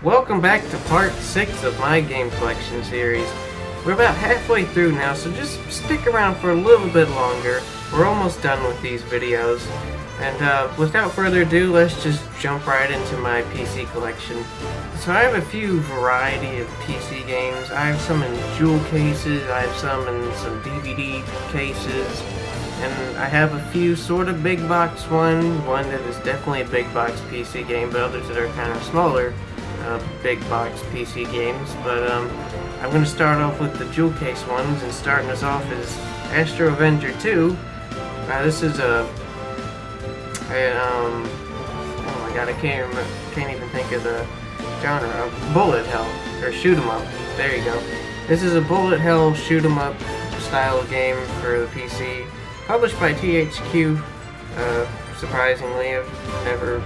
Welcome back to part 6 of my game collection series. We're about halfway through now, so just stick around for a little bit longer. We're almost done with these videos. And without further ado, let's just jump right into my PC collection. So I have a few variety of PC games. I have some in jewel cases, I have some in some DVD cases, and I have a few sort of big box one that is definitely a big box PC game, but others that are kind of smaller big box PC games. But I'm going to start off with the jewel case ones, and starting us off is Astro Vendor 2. This is a oh my god, I can't even think of the genre of bullet hell, or shoot 'em up. There you go. This is a bullet hell shoot 'em up style game for the PC, published by THQ. Surprisingly, I've never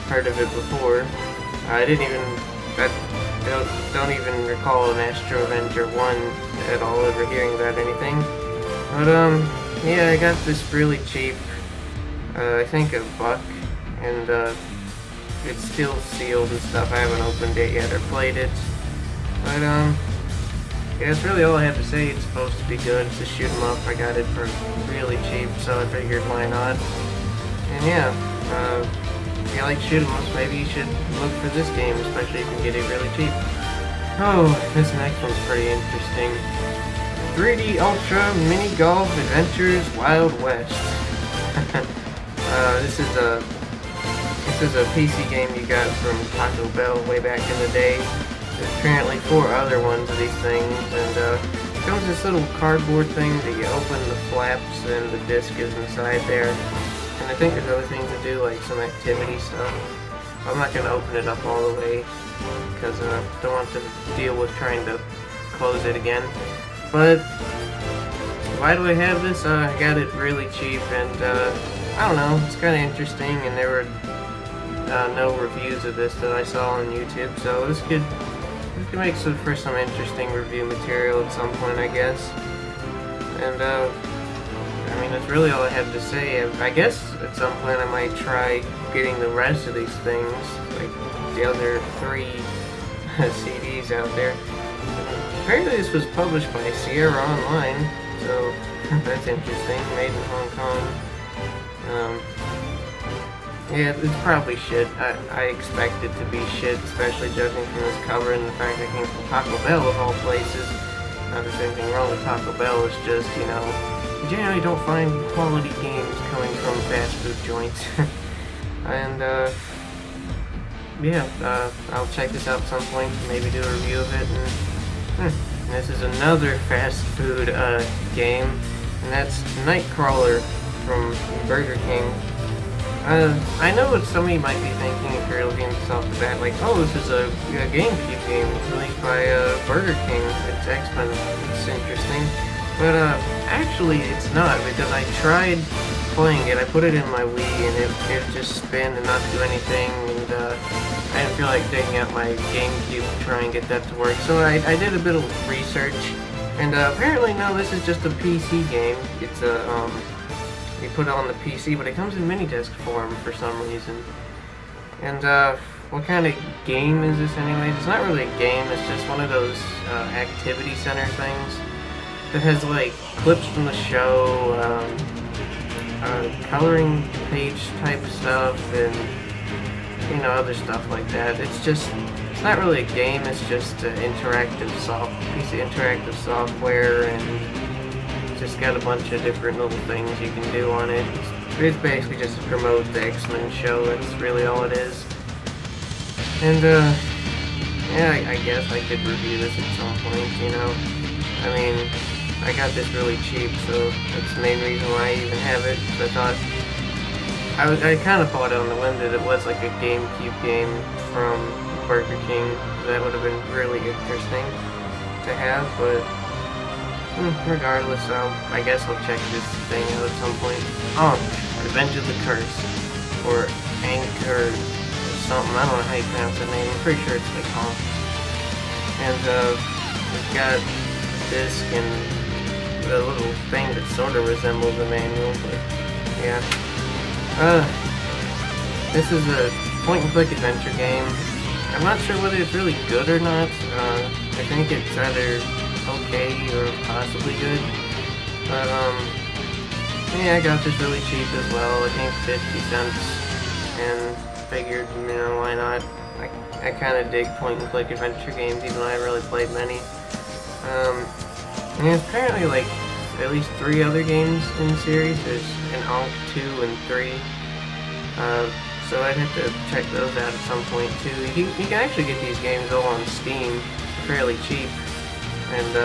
heard of it before. I don't even recall an Astro Vendor 1 at all, ever hearing about anything. But yeah, I got this really cheap. I think $1, and it's still sealed and stuff. I haven't opened it yet or played it, but yeah, that's really all I have to say. It's supposed to be good. It's a shoot 'em up. I got it for really cheap, so I figured why not. And yeah, if you like shoot 'em ups, maybe you should look for this game, especially if you can get it really cheap. Oh, this next one's pretty interesting. 3D Ultra Mini Golf Adventures Wild West. This is a PC game you got from Taco Bell way back in the day. There's apparently 4 other ones of these things, and it comes this little cardboard thing that you open the flaps and the disc is inside there. And I think there's other things to do, like some activity stuff. I'm not going to open it up all the way because I don't want to deal with trying to close it again. But why do I have this? I got it really cheap, and I don't know, it's kind of interesting, and there were no reviews of this that I saw on YouTube, so this could make for some interesting review material at some point, I guess. And I mean, that's really all I have to say. I guess at some point I might try getting the rest of these things, like the other 3 CDs out there. Apparently this was published by Sierra Online, so that's interesting. Made in Hong Kong. Yeah, it's probably shit. I expect it to be shit, especially judging from this cover and the fact that it came from Taco Bell of all places. Not that there's anything wrong with Taco Bell, it's just, you know, you generally don't find quality games coming from fast food joints. And, yeah, I'll check this out at some point, maybe do a review of it. And this is another fast food game, and that's Nightcrawler from Burger King. I know what some of you might be thinking if you're looking at this off the bat, like, oh, this is a GameCube game released by Burger King. It's X-Men. It's interesting. But actually it's not, because I tried playing it. I put it in my Wii, and it just spin and not do anything, and I didn't feel like taking out my GameCube to try and get that to work. So I did a bit of research, and apparently no, this is just a PC game. It's a you put it on the PC, but it comes in mini disc form for some reason. And what kind of game is this anyways? It's not really a game, it's just one of those activity center things that has like clips from the show, coloring page type stuff, and you know, other stuff like that. It's not really a game, it's just interactive piece of interactive software, and just got a bunch of different little things you can do on it. It's basically just to promote the X-Men show. That's really all it is. And yeah, I guess I could review this at some point, you know. I mean, I got this really cheap, so that's the main reason why I even have it. I thought I kind of bought it on the whim that it was like a GameCube game from Burger King. That would have been really interesting to have, but regardless, I guess I'll check this thing out at some point. Oh, Revenge of the Curse, or Anchor, or something. I don't know how you pronounce that name. I'm pretty sure it's like Hong. And we've got disc and the little thing that sort of resembles a manual, but yeah. This is a point-and-click adventure game. I'm not sure whether it's really good or not. I think it's either okay or possibly good. But, yeah, I got this really cheap as well. I think 50 cents. And figured, you know, why not? I kind of dig point-and-click adventure games, even though I haven't really played many. And there's apparently, like, at least 3 other games in the series. There's an Ankh 2 and 3. So I'd have to check those out at some point too. You can actually get these games all on Steam for fairly cheap. And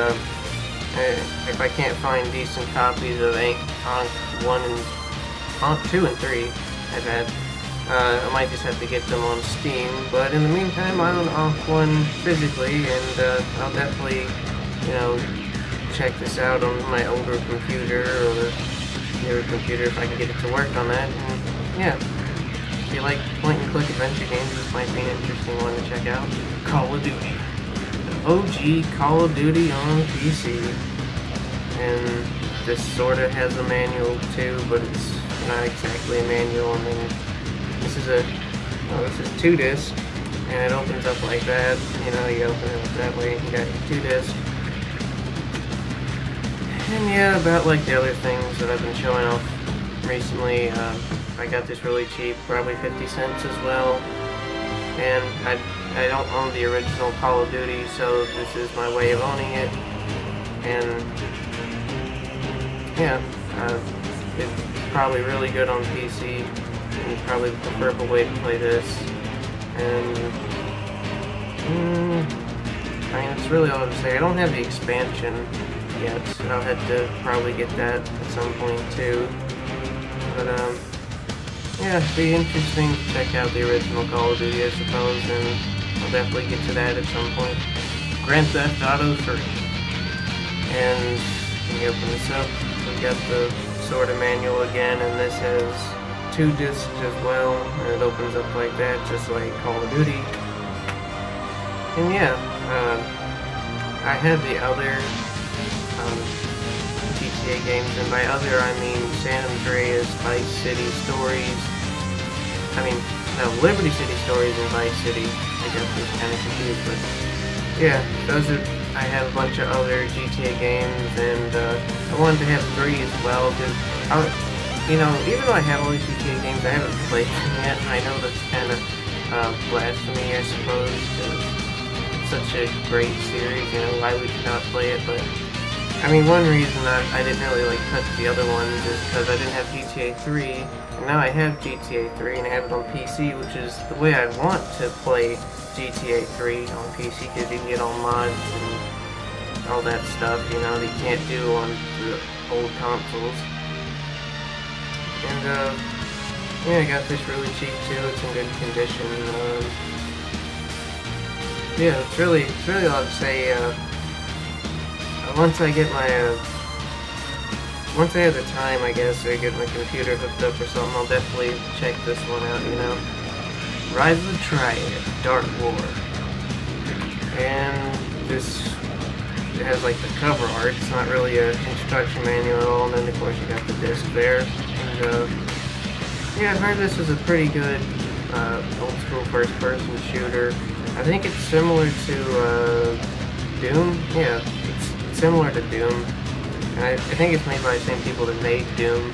if I can't find decent copies of Ankh 1 and Ankh 2 and 3, I've had, I might just have to get them on Steam. But in the meantime, I own Ankh 1 physically, and I'll definitely, you know, check this out on my older computer or newer computer if I can get it to work on that. And yeah, if you like point-and-click adventure games, this might be an interesting one to check out. Call of Duty. The OG Call of Duty on PC. And this sort of has a manual too, but it's not exactly a manual. I mean, this is this is 2 disc, and it opens up like that. You know, you open it that way. You got 2 discs. And yeah, about like the other things that I've been showing off recently, I got this really cheap, probably 50 cents as well. And I don't own the original Call of Duty, so this is my way of owning it. And yeah, it's probably really good on PC, and probably the preferable way to play this. And I mean, that's really all I have to say. I don't have the expansion yet, so I'll have to probably get that at some point too. But yeah, it'd be interesting to check out the original Call of Duty, I suppose, and I'll definitely get to that at some point. Grand Theft Auto 3. And when you open this up, we've got the sort of manual again, and this has 2 discs as well, and it opens up like that, just like Call of Duty. And yeah, I have the other GTA games, and by other I mean San Andreas, Vice City Stories. I mean, no, Liberty City Stories and Vice City. I guess I was kind of confused, but yeah, those are. I have a bunch of other GTA games, and I wanted to have 3 as well, because you know, even though I have all these GTA games, I haven't played them yet. I know that's kind of blasphemy, I suppose, because it's such a great series. You know, why would you not play it? But I mean, one reason I didn't really like touch the other ones is because I didn't have GTA 3, and now I have GTA 3 and I have it on PC, which is the way I want to play GTA 3 on PC, because you can get all mods and all that stuff, you know, that you can't do on the old consoles. And yeah, I got this really cheap too. It's in good condition. Yeah, it's really all to say. Once I get my, once I have the time, I guess, or get my computer hooked up or something, I'll definitely check this one out, you know. Rise of the Triad, Dark War. And this, it has like the cover art. It's not really an instruction manual at all, and then of course you got the disc there. And yeah, I've heard this is a pretty good old school first person shooter. I think it's similar to Doom. Yeah, it's similar to Doom. And I think it's made by the same people that made Doom,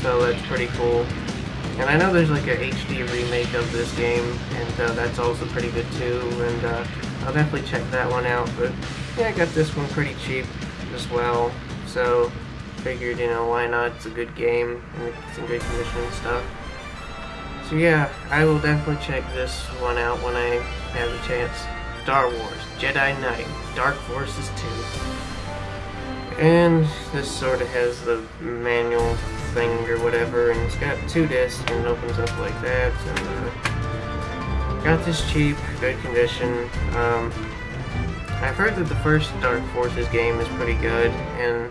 so that's pretty cool. And I know there's like a HD remake of this game, and that's also pretty good too, and I'll definitely check that one out. But yeah, I got this one pretty cheap as well, so figured, you know, why not? It's a good game, and it's in good condition and stuff. So yeah, I will definitely check this one out when I have a chance. Star Wars Jedi Knight Dark Forces 2. And this sort of has the manual thing or whatever, and it's got 2 discs, and it opens up like that. And got this cheap, good condition. I've heard that the first Dark Forces game is pretty good, and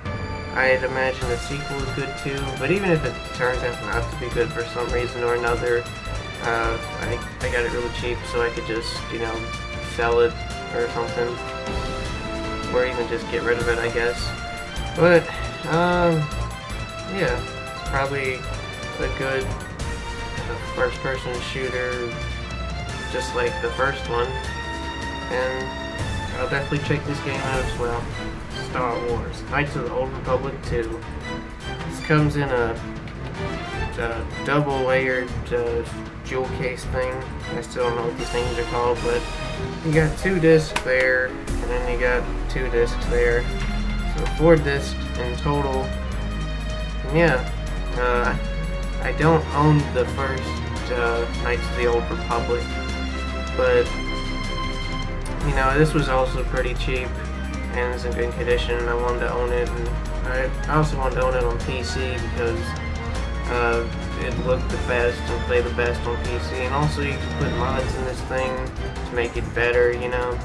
I'd imagine the sequel is good too. But even if it turns out not to be good for some reason or another, I got it really cheap, so I could just, you know, sell it or something, or even just get rid of it, I guess. But yeah, it's probably a good first-person shooter just like the first one, and I'll definitely check this game out as well. Star Wars: Knights of the Old Republic 2. This comes in a double layered jewel case thing. I still don't know what these things are called, but you got 2 discs there, and then you got 2 discs there, so 4 discs in total. And yeah, I don't own the first Knights of the Old Republic, but you know, this was also pretty cheap and it's in good condition, and I wanted to own it, and I also wanted to own it on PC because it looked the best and played the best on PC, and also you can put mods in this thing to make it better, you know.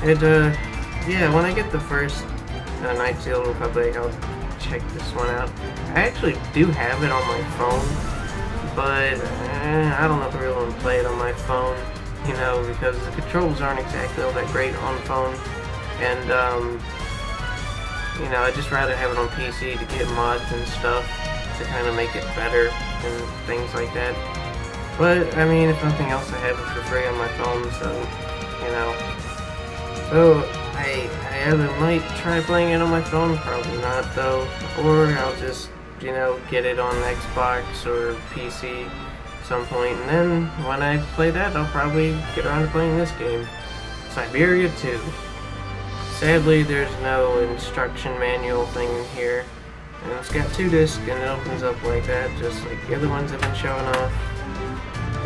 And yeah, when I get the first Knights of the Old Republic, I'll check this one out. I actually do have it on my phone, but I don't know if I really want to play it on my phone, you know, because the controls aren't exactly all that great on the phone, and you know, I'd just rather have it on PC to get mods and stuff to kind of make it better and things like that. But I mean, if nothing else, I have it for free on my phone, so you know. So I either might try playing it on my phone, probably not though, or I'll just, you know, get it on Xbox or PC at some point, and then when I play that, I'll probably get around to playing this game, Siberia 2. Sadly, there's no instruction manual thing here, and it's got 2 discs, and it opens up like that, just like the other ones have been showing off.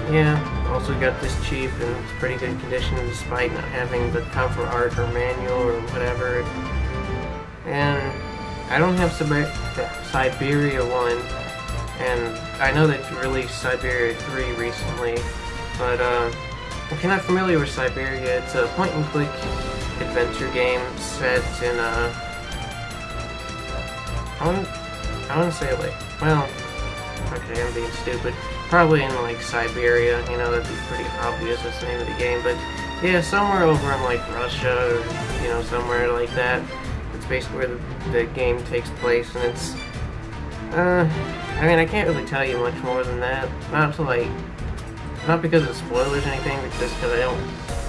Yeah, also got this cheap and it's pretty good condition despite not having the cover art or manual or whatever. And I don't have Siberia 1, and I know they released Siberia 3 recently, but if you're not familiar with Siberia, it's a point-and-click adventure game set in I want to say like, well, okay, I'm being stupid. Probably in like Siberia, you know, that'd be pretty obvious, that's the name of the game, but yeah, somewhere over in like Russia or, you know, somewhere like that. It's basically where the game takes place, and it's, I mean, I can't really tell you much more than that. Not because of spoilers or anything, but just because I don't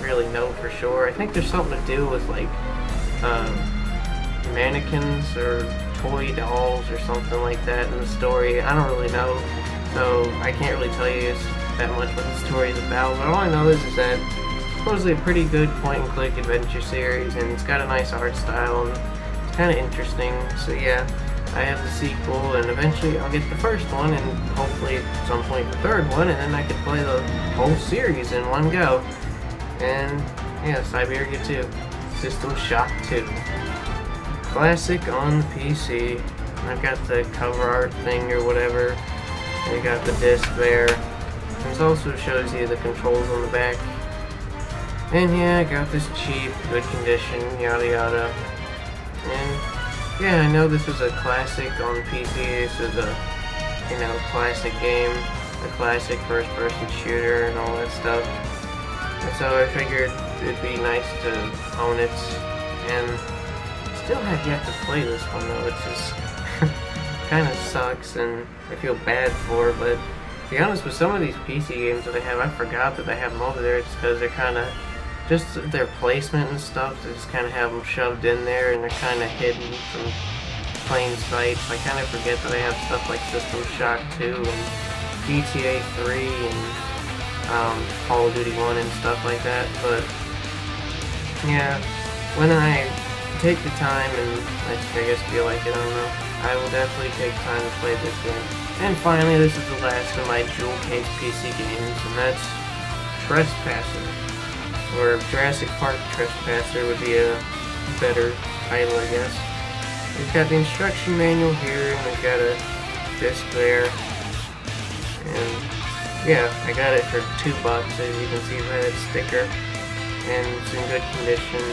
really know for sure. I think there's something to do with like, mannequins or toy dolls or something like that in the story. I don't really know. So I can't really tell you that much what the story is about, but all I know is that it's supposedly a pretty good point-and-click adventure series, and it's got a nice art style, and it's kind of interesting. So yeah, I have the sequel, and eventually I'll get the first one, and hopefully at some point the third one, and then I could play the whole series in one go. And yeah, Siberia 2, System Shock 2. Classic on the PC. I've got the cover art thing or whatever. You got the disc there. This also shows you the controls on the back. And yeah, I got this cheap, good condition, yada yada. And yeah, I know this is a classic on PC. This is a, you know, classic game, a classic first-person shooter and all that stuff. And so I figured it'd be nice to own it. And still have yet to play this one though. It's just kind of sucks, and I feel bad for it, but to be honest, with some of these PC games that I have, I forgot that they have them over there. It's because they're kind of, just their placement and stuff, they just kind of have them shoved in there, and they're kind of hidden from plain sight. So I kind of forget that I have stuff like System Shock 2, and GTA 3, and Call of Duty 1, and stuff like that. But yeah, when I take the time, and I guess feel like it, I don't know, I will definitely take time to play this game. And finally, this is the last of my jewel case PC games, and that's Trespasser. Or Jurassic Park Trespasser would be a better title, I guess. We've got the instruction manual here, and we've got a disc there. And yeah, I got it for $2, as you can see by that sticker. And it's in good condition.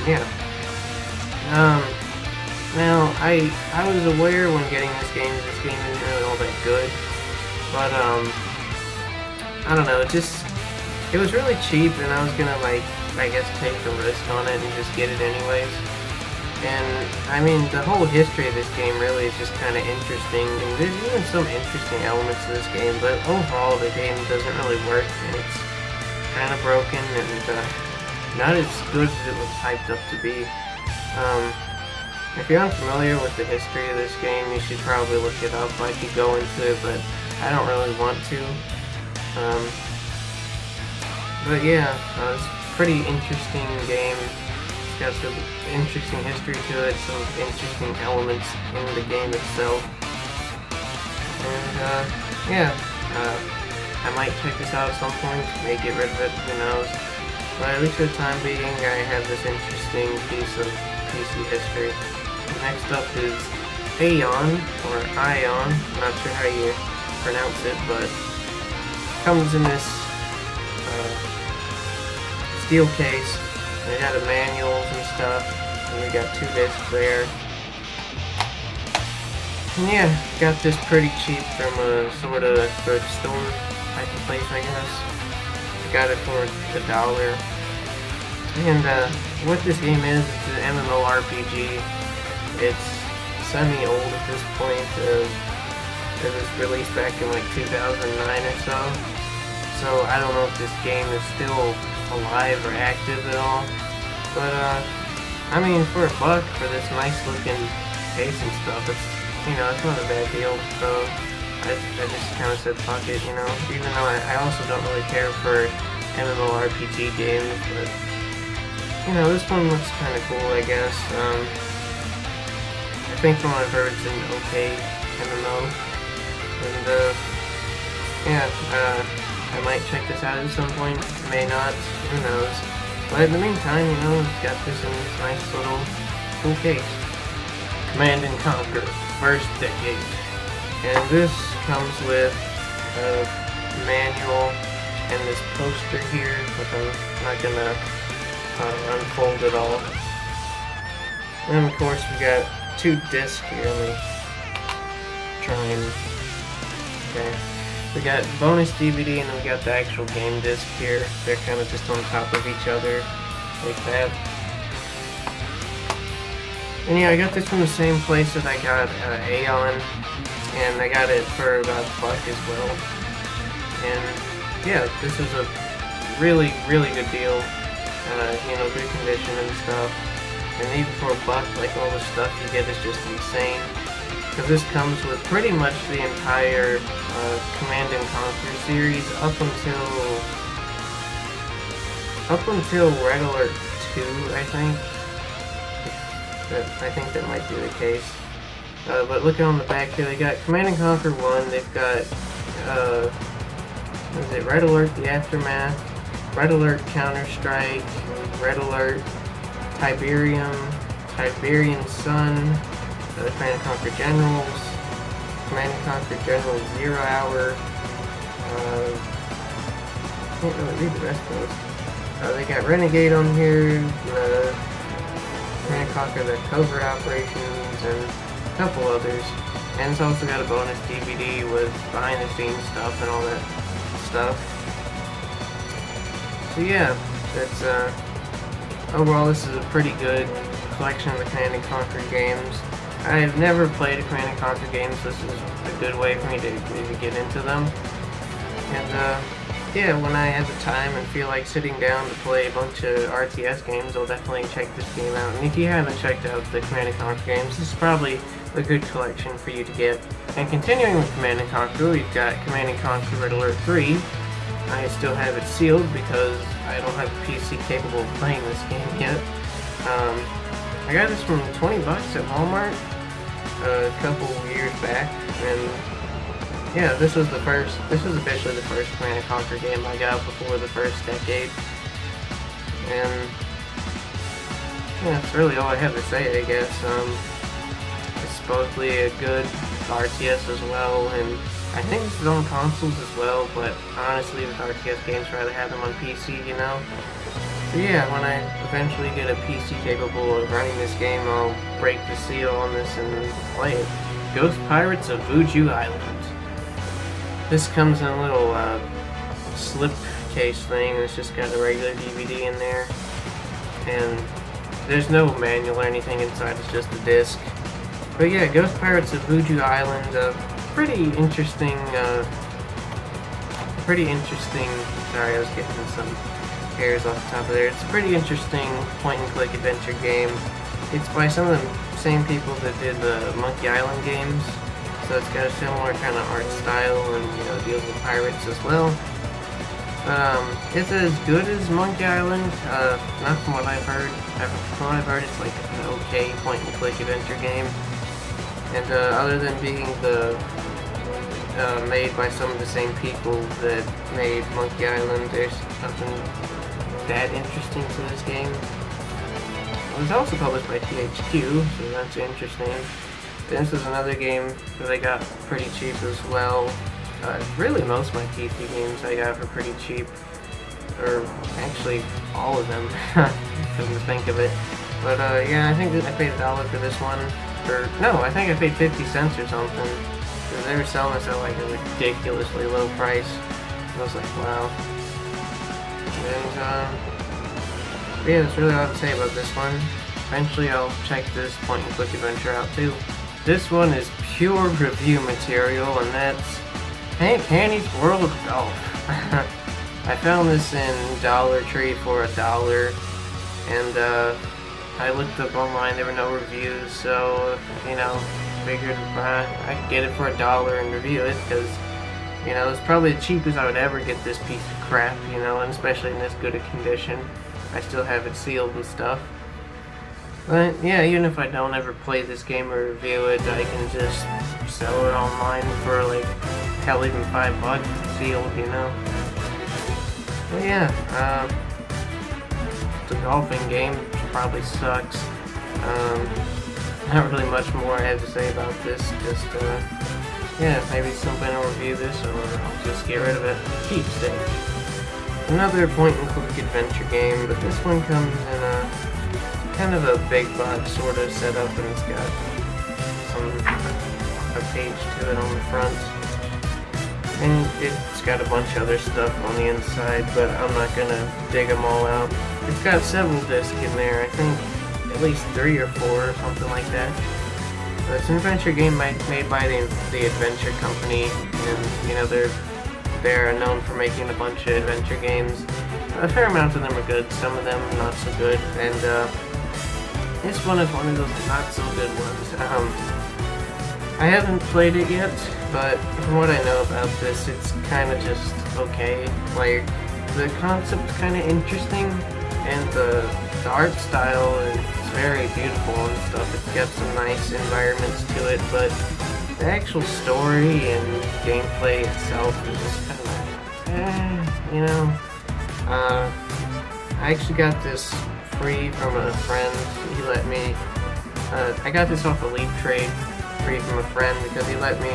Yeah. Now, I was aware when getting this game isn't really all that good, but, I don't know, it was really cheap, and I was gonna, like, I guess take the risk on it and just get it anyways, And I mean, the whole history of this game really is just kind of interesting, and there's even some interesting elements to this game, but overall the game doesn't really work, and it's kind of broken, and not as good as it was hyped up to be. If you're unfamiliar with the history of this game, you should probably look it up. I could go into it, but I don't really want to. But yeah, it's a pretty interesting game. It's got some interesting history to it, some interesting elements in the game itself. And yeah, I might check this out at some point, may get rid of it, who knows. But at least for the time being, I have this interesting piece of PC history. Next up is Aeon, or Ion, I'm not sure how you pronounce it, but it comes in this steel case. They got the manuals and stuff, and we got 2 discs there. And yeah, got this pretty cheap from a sort of thrift store type of place, I guess. I got it for $1. And what this game is, it's an MMORPG. It's semi-old at this point. It was released back in like 2009 or so. So I don't know if this game is still alive or active at all. But I mean, for $1 for this nice looking case and stuff, it's, you know, it's not a bad deal. So I just kind of said fuck it, you know. Even though I also don't really care for MMORPG games, but you know, this one looks kind of cool, I guess. I think from what I've heard, it's an okay MMO, and yeah, I might check this out at some point, may not, who knows. But in the meantime, you know, we've got this in this nice little cool case. Command and Conquer, first decade. And this comes with a manual and this poster here, which I'm not gonna unfold it all. And of course we got 2 discs here. Let me try and... Okay. We got bonus DVD and then we got the actual game disc here. They're kind of just on top of each other, like that. And yeah, I got this from the same place that I got Aeon, and I got it for about $1 as well. And yeah, this is a really, really good deal. You know, good condition and stuff. And even for $1, like all the stuff you get is just insane. Because this comes with pretty much the entire Command and Conquer series up until Red Alert 2, I think. I think that might be the case. But looking on the back here, they got Command and Conquer 1. They've got what is it? Red Alert: The Aftermath, Red Alert Counter-Strike, Red Alert Tiberian Sun, Command and Conquer Generals, Command and Conquer General 0 Hour. I can't really read the rest of those. They got Renegade on here, Command and Conquer the Covert Operations, and a couple others. And it's also got a bonus DVD with behind the scenes stuff and all that stuff. So yeah, that's overall this is a pretty good collection of the Command and Conquer games. I've never played a Command and Conquer game, so this is a good way for me to maybe get into them. And yeah, when I have the time and feel like sitting down to play a bunch of RTS games, I'll definitely check this game out. And if you haven't checked out the Command and Conquer games, this is probably a good collection for you to get. And continuing with Command and Conquer, we've got Command and Conquer Red Alert 3. I still have it sealed because I don't have a PC capable of playing this game yet. I got this from 20 bucks at Walmart a couple years back, and yeah, this was officially the first Command and Conquer game I got before the first decade. And yeah, that's really all I have to say, I guess. It's supposedly a good RTS as well, and I think this is on consoles as well, but honestly with RTS games I'd rather have them on PC, you know? So yeah, when I eventually get a PC capable of running this game, I'll break the seal on this and play it. Ghost Pirates of Fuji Island. This comes in a little slip case thing. It's just got a regular DVD in there. And there's no manual or anything inside, it's just a disc. But yeah, Ghost Pirates of Fuji Island, pretty interesting, sorry, I was getting some hairs off the top of there. It's a pretty interesting point-and-click adventure game. It's by some of the same people that did the Monkey Island games, so it's got a similar kind of art style and, you know, deals with pirates as well. It's as good as Monkey Island, not from what I've heard. From what I've heard, it's like an okay point-and-click adventure game. And other than being made by some of the same people that made Monkey Island, there's nothing that interesting to this game. It was also published by THQ, so that's interesting. This is another game that I got pretty cheap as well. Really most of my PC games I got for pretty cheap, or actually all of them, come to think of it. But yeah, I think I paid $1 for this one, or no, I think I paid 50 cents or something, because they were selling this at like a ridiculously low price. And I was like, wow. And yeah, that's really all I have to say about this one. Eventually I'll check this point-and-click adventure out too. This one is pure review material, and that's Hank Haney's World of Golf. I found this in Dollar Tree for $1, and I looked up online, there were no reviews, so, you know, figured I could get it for $1 and review it, because, you know, it's probably the cheapest I would ever get this piece of crap, you know, and especially in this good a condition. I still have it sealed and stuff. But yeah, even if I don't ever play this game or review it, I can just sell it online for like, hell, even $5 sealed, you know. But yeah, it's a golfing game, which probably sucks. Not really much more I have to say about this, just yeah, maybe somebody will review this, or I'll just get rid of it. Keepsake. Another point-and-click adventure game, but this one comes in a kind of a big box sort of setup, and it's got a page to it on the front, and it's got a bunch of other stuff on the inside, but I'm not gonna dig them all out. It's got several discs in there, I think at least 3 or 4 or something like that. But it's an adventure game made by the Adventure Company, and you know they're known for making a bunch of adventure games. A fair amount of them are good, some of them not so good, and this one is one of those not so good ones. I haven't played it yet, but from what I know about this, it's kind of just okay. Like, the concept's kind of interesting, and the art style is very beautiful and stuff. It's got some nice environments to it, but the actual story and gameplay itself is just kind of, you know. I actually got this free from a friend. He let me, I got this off a Leap Trade free from a friend because he let me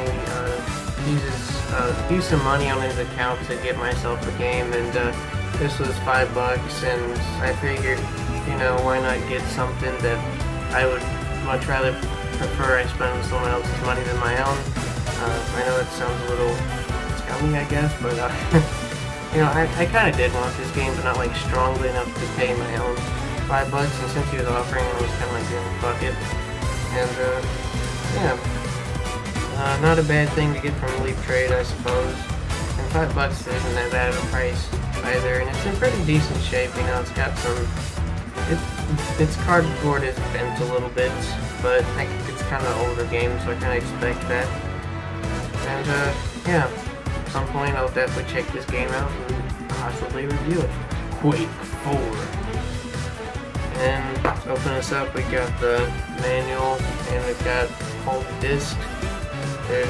use some money on his account to get myself a game, and this was $5, and I figured, you know, why not get something that I would much rather prefer I spend with someone else's money than my own. I know it sounds a little scummy, I guess, but you know, I kind of did want this game, but not like strongly enough to pay my own $5, and since he was offering it, I was kind of like, fuck it. And yeah, not a bad thing to get from Leap Trade, I suppose. And $5 isn't that bad of a price either, and it's in pretty decent shape. You know, it's got some. Its cardboard is bent a little bit, but it's kind of older game, so I kind of expect that. And yeah, at some point I'll definitely check this game out and possibly review it. Quake 4. And to open this up, we got the manual, and we've got all the discs. There's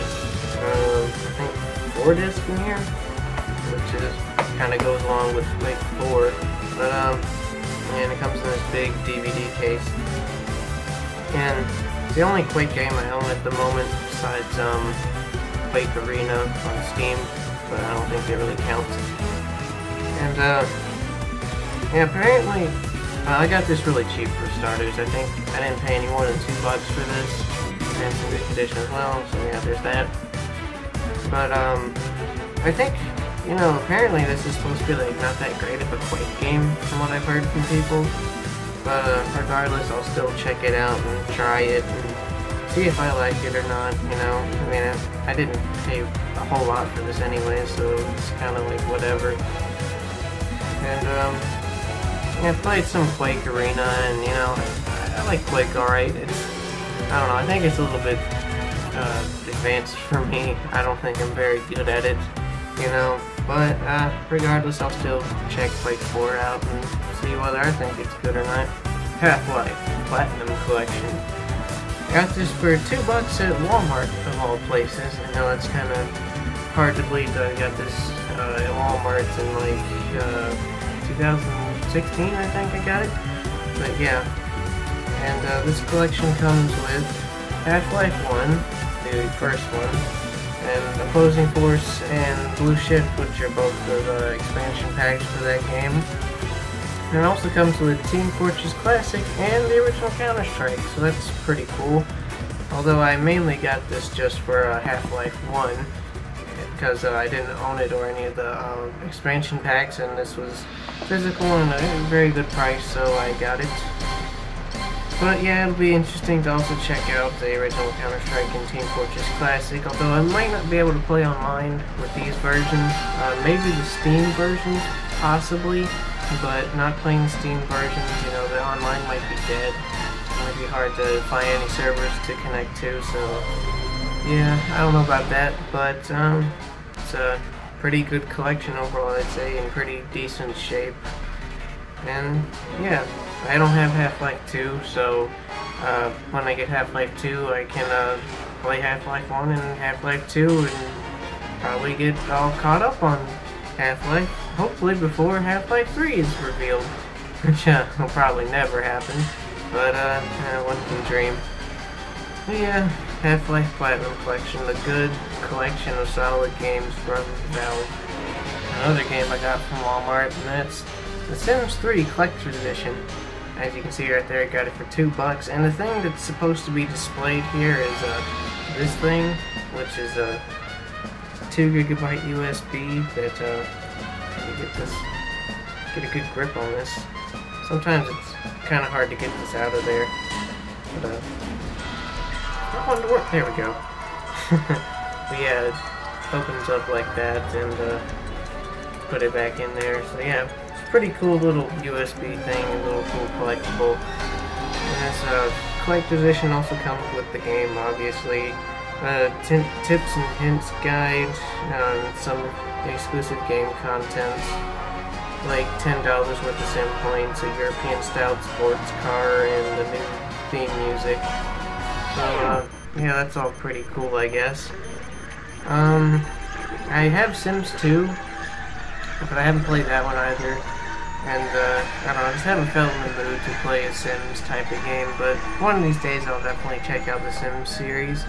I think 4 discs in here, which is kind of goes along with Quake 4. But and it comes in this big DVD case. And it's the only Quake game I own at the moment, besides Quake Arena on Steam, but I don't think it really counts. And yeah, apparently I got this really cheap for starters. I think I didn't pay any more than $2 for this, and it's in good condition as well. So yeah, there's that. But I think, you know, apparently this is supposed to be like not that great of a Quake game from what I've heard from people. But regardless, I'll still check it out and try it and see if I like it or not, you know. I mean, I didn't pay a whole lot for this anyway, so it's kind of like whatever. And I played some Quake Arena, and you know, I like Quake alright. It's, I don't know, I think it's a little bit advanced for me. I don't think I'm very good at it, you know. But regardless, I'll still check Quake 4 out and see whether I think it's good or not. Half-Life Platinum Collection. Got this for $2 at Walmart, of all places. I know it's kind of hard to believe that I got this at Walmart in like 2016, I think I got it. But yeah. And this collection comes with Half-Life 1, the first one, and Opposing Force and Blue Shift, which are both the expansion packs for that game. And it also comes with Team Fortress Classic and the original Counter-Strike, so that's pretty cool. Although I mainly got this just for Half-Life 1, because I didn't own it or any of the expansion packs, and this was physical and a very good price, so I got it. But yeah, it'll be interesting to also check out the original Counter-Strike and Team Fortress Classic, although I might not be able to play online with these versions. Maybe the Steam versions, possibly, but not playing Steam versions, you know, the online might be dead. It might be hard to find any servers to connect to, so yeah, I don't know about that, but it's a pretty good collection overall, I'd say, in pretty decent shape. And yeah, I don't have Half-Life 2, so when I get Half-Life 2, I can play Half-Life 1 and Half-Life 2 and probably get all caught up on Half-Life, hopefully before Half-Life 3 is revealed, which will probably never happen, but one can dream. But yeah, Half-Life Platinum Collection, a good collection of solid games from Valve. Another game I got from Walmart, and that's The Sims 3 Collector's Edition. As you can see right there, I got it for $2, and the thing that's supposed to be displayed here is this thing, which is a 2GB USB that, get a good grip on this. Sometimes it's kind of hard to get this out of there, but I want to work. There we go. But yeah, it opens up like that, and put it back in there. So yeah, it's a pretty cool little USB thing, a little cool collectible. And this collector's edition also comes with the game, obviously. Tips and hints guide, some exclusive game content, like $10 worth of sim points, a European style sports car, and the new theme music. So yeah, that's all pretty cool, I guess. I have Sims 2, but I haven't played that one either. And I don't know, I just haven't felt in the mood to play a Sims type of game, but one of these days I'll definitely check out the Sims series.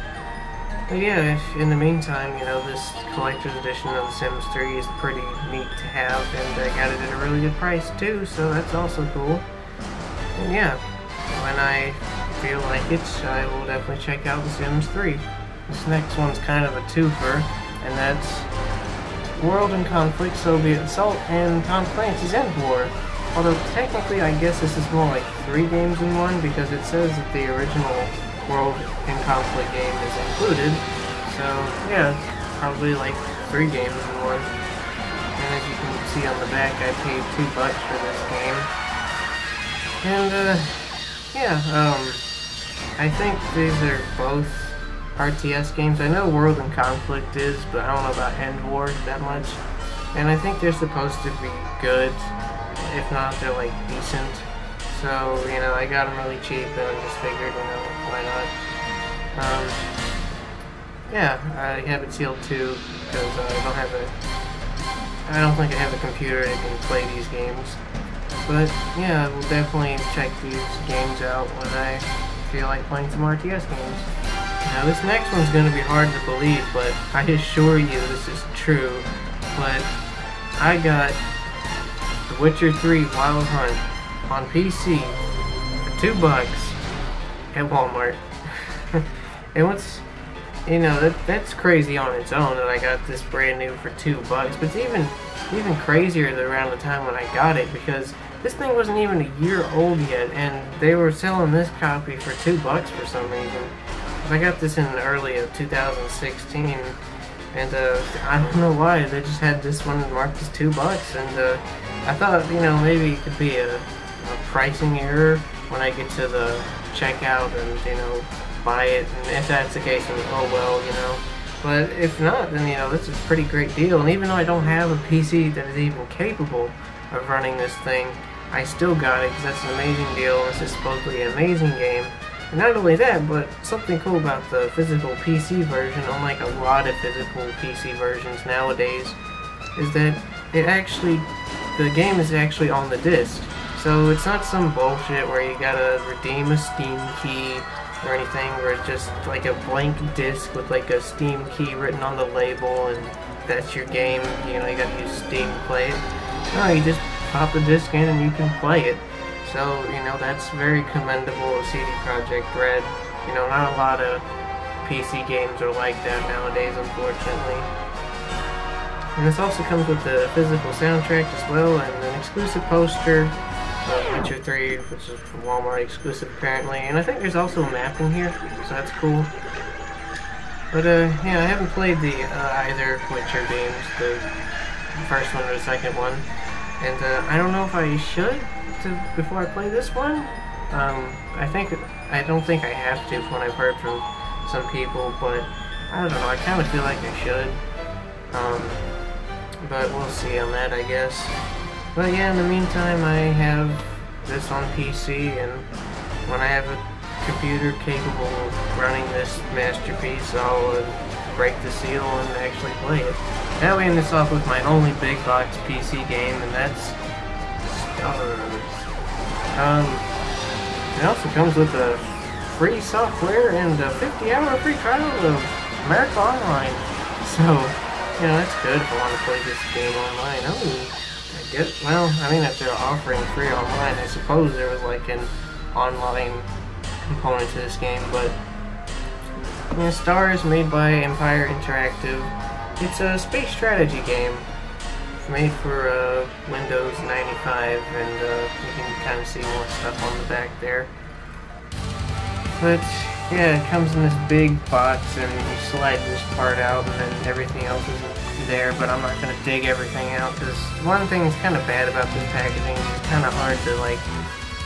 But yeah, if in the meantime, you know, this collector's edition of The Sims 3 is pretty neat to have, and I got it at a really good price too, so that's also cool. And yeah, when I feel like it, I will definitely check out The Sims 3. This next one's kind of a twofer, and that's World in Conflict, Soviet Assault, and Tom Clancy's End War. Although technically I guess this is more like 3 games in one, because it says that the original World in Conflict game is included. So yeah, probably like 3 games in one. And as you can see on the back, I paid $2 for this game. And yeah, I think these are both RTS games. I know World in Conflict is, but I don't know about End War that much. And I think they're supposed to be good. If not, they're like decent. So, you know, I got them really cheap, and I just figured, you know, why not? Yeah, I have it sealed too, because I don't think I have a computer that can play these games. But yeah, I will definitely check these games out when I feel like playing some RTS games. Now this next one's going to be hard to believe, but I assure you this is true. But I got The Witcher 3 Wild Hunt on PC for $2 at Walmart. And what's, you know, that's crazy on its own that I got this brand new for $2. But it's even crazier that around the time when I got it, because This thing wasn't even a year old yet, and they were selling this copy for $2 for some reason. I got this in early of 2016, and I don't know why, they just had this one marked as $2, and I thought, you know, maybe it could be a pricing error when I get to the checkout and, you know, buy it, and if that's the case, then oh well, you know. But if not, then, you know, this is a pretty great deal, and even though I don't have a PC that is even capable of running this thing, I still got it because that's an amazing deal. This is supposedly an amazing game. And not only that, but something cool about the physical PC version, unlike a lot of physical PC versions nowadays, is that the game is actually on the disc. So it's not some bullshit where you gotta redeem a Steam key or anything, where it's just like a blank disc with like a Steam key written on the label and that's your game. You know, you gotta use Steam to play it. No, you just pop the disc in and you can play it. So, you know, that's very commendable of CD Projekt Red. You know, not a lot of PC games are like that nowadays, unfortunately. And this also comes with the physical soundtrack as well, and an exclusive poster of Witcher 3, which is from Walmart exclusive apparently. And I think there's also a map in here, so that's cool. But, yeah, I haven't played the either Witcher games, the first one or the second one. And I don't know if I should before I play this one. I don't think I have to from what I've heard from some people, but I don't know, I kind of feel like I should. But we'll see on that, I guess. But yeah, in the meantime, I have this on PC, and when I have a computer capable of running this masterpiece, I'll break the seal and actually play it. Now we end this off with my only big box PC game, and that's Stars. It also comes with a free software and a 50-hour free trial of America Online. So, you know, that's good if I want to play this game online. Well, I mean, if they're offering free online, I suppose there was like an online component to this game, but you know, Stars, made by Empire Interactive. It's a space strategy game. It's made for Windows 95, and you can kind of see more stuff on the back there. But yeah, it comes in this big box, and you slide this part out, and then everything else is there. But I'm not going to dig everything out, because one thing that's kind of bad about this packaging is it's kind of hard to, like,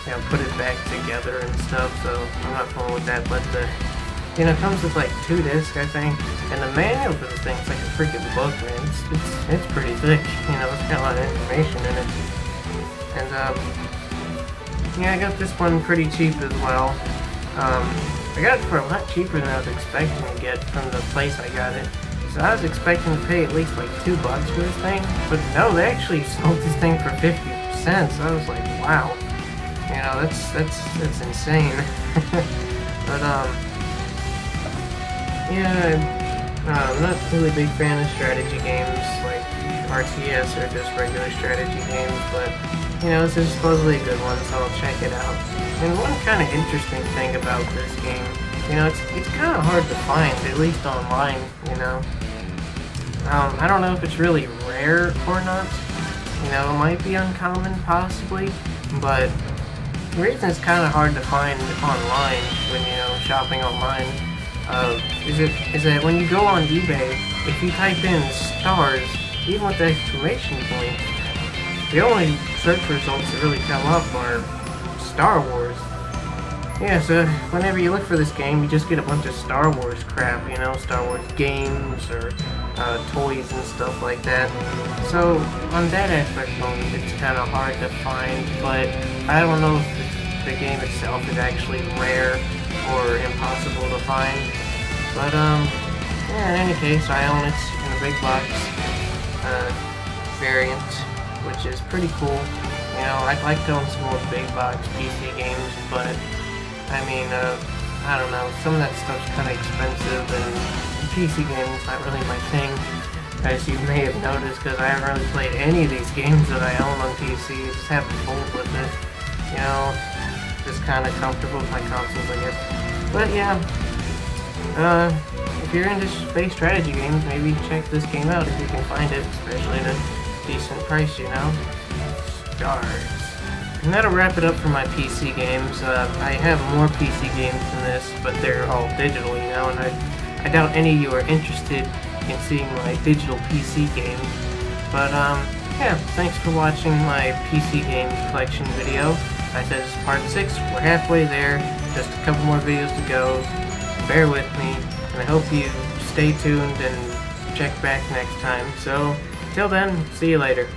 you know, put it back together and stuff. So I'm not fun with that. But you know, it comes with like 2 discs, I think, and the manual for this thing is like a freaking book, man. It's pretty thick. You know, it's got a lot of information in it. And yeah, I got this one pretty cheap as well. I got it for a lot cheaper than I was expecting to get from the place I got it. So I was expecting to pay at least like $2 for this thing, but no, they actually sold this thing for 50 cents. I was like, wow. You know, that's insane. But yeah, I'm not really a big fan of strategy games like RTS or just regular strategy games, but you know, this is supposedly a good one, so I'll check it out. And one kind of interesting thing about this game, you know, it's kind of hard to find, at least online, you know. I don't know if it's really rare or not. You know, it might be uncommon, possibly, but the reason it's kind of hard to find online when, you know, shopping online, is that when you go on eBay, if you type in Stars, even with the exclamation point, the only search results that really come up are Star Wars. Yeah, so whenever you look for this game, you just get a bunch of Star Wars crap, you know, Star Wars games or toys and stuff like that. So on that aspect alone, it's kind of hard to find, but I don't know if the game itself is actually rare or impossible to find. But yeah, in any case, I own it in a big box variant, which is pretty cool. You know, I'd like to own some more big box PC games, but I mean, I don't know, some of that stuff's kind of expensive, and PC games not really my thing, as you may have noticed, because I haven't really played any of these games that I own on PC. I just haven't fooled with it, you know, just kind of comfortable with my consoles, I guess. But yeah, if you're into space strategy games, maybe check this game out if you can find it, especially at a decent price, you know. Stars. And that'll wrap it up for my PC games. I have more PC games than this, but they're all digitally now, and I doubt any of you are interested in seeing my digital PC games. But, yeah, thanks for watching my PC games collection video. I said this is part 6, we're halfway there, just a couple more videos to go. Bear with me, and I hope you stay tuned and check back next time. So, till then, see you later.